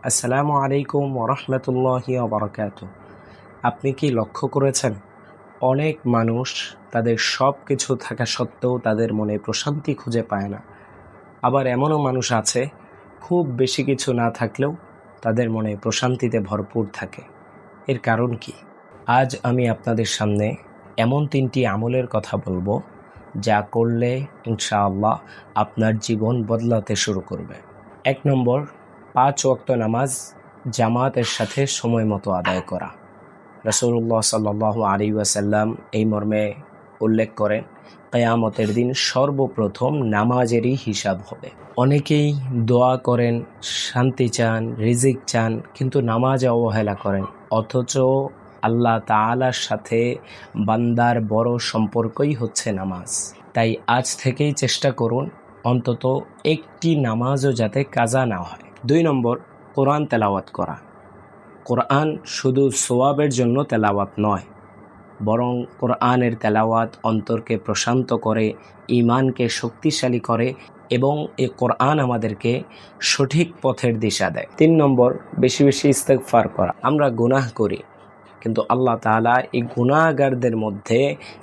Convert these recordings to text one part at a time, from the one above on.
আসসালামু আলাইকুম ওরহমতুল্লাহি ওবরাকাতুহু। আপনি কি লক্ষ্য করেছেন, অনেক মানুষ তাদের সব কিছু থাকা সত্ত্বেও তাদের মনে প্রশান্তি খুঁজে পায় না। আবার এমনও মানুষ আছে, খুব বেশি কিছু না থাকলেও তাদের মনে প্রশান্তিতে ভরপুর থাকে। এর কারণ কি? আজ আমি আপনাদের সামনে এমন 3টি আমলের কথা বলবো, যা করলে ইনশাআল্লাহ আপনার জীবন বদলাতে শুরু করবে। 1 নম্বর, 5 ওয়াক্ত নামাজ জামাতের সাথে সময় মতো আদায় করা। রাসূলুল্লাহ সাল্লাল্লাহু আলাইহি ওয়াসাল্লাম এই মর্মে উল্লেখ করেন, কিয়ামতের দিন সর্বপ্রথম নামাজেরই হিসাব হবে। অনেকেই দোয়া করেন, শান্তি চান, রিজিক চান, কিন্তু নামাজে অবহেলা করেন। অথচ আল্লাহ তাআলার সাথে বান্দার বড় সম্পর্কই হচ্ছে নামাজ। তাই আজ থেকেই চেষ্টা করুন অন্তত একটি নামাজও যাতে কাজা না হয়। 2 নম্বর, কোরআন তেলাওয়াত করা। কোরআন শুধু সোয়াবের জন্য তেলাওয়াত নয়, বরং কোরআনের তেলাওয়াত অন্তরকে প্রশান্ত করে, ঈমানকে শক্তিশালী করে এবং এই কোরআন আমাদেরকে সঠিক পথের দিশা দেয়। 3 নম্বর, বেশি বেশি ইস্তেগফার করা। আমরা গুনাহ করি, কিন্তু আল্লাহ তাআলা এই গুনাহগারদের মধ্যে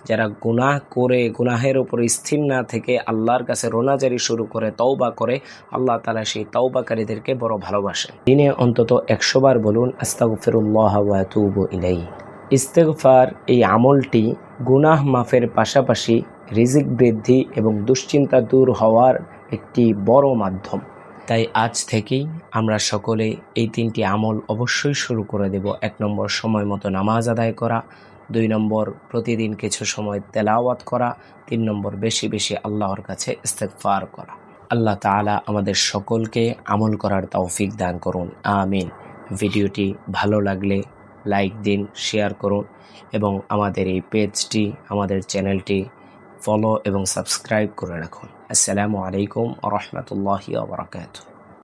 যারা গুনাহ করে গুনাহের উপর স্থির না থেকে আল্লাহর কাছে রোনাজারি শুরু করে, তওবা করে, আল্লাহ তাআলা সেই তওবাকারীদেরকে বড় ভালোবাসেন। দিনে অন্তত 100 বার বলুন, আস্তাগফিরুল্লাহ ওয়া আতুবু ইলাইহি। ইস্তেগফার এই আমলটি গুনাহ মাফের পাশাপাশি রিজিক বৃদ্ধি এবং দুশ্চিন্তা দূর হওয়ার একটি বড় মাধ্যম। তাই আজ থেকেই আমরা সকলে এই 3টি আমল অবশ্যই শুরু করে দেব। 1 নম্বর, সময় মতো নামাজ আদায় করা। 2 নম্বর, প্রতিদিন কিছু সময় তেলাওয়াত করা। 3 নম্বর, বেশি বেশি আল্লাহর কাছে ইস্তেগফার করা। আল্লাহ তাআলা আমাদের সকলকে আমল করার তৌফিক দান করুন, আমিন। ভিডিওটি ভালো লাগলে লাইক দিন, শেয়ার করুন এবং আমাদের এই পেজটি, আমাদের চ্যানেলটি ফলো এবং সাবস্ক্রাইব করে রাখুন। আসসালামু আলাইকুম ওয়া রাহমাতুল্লাহি ওয়া বারাকাতুহু।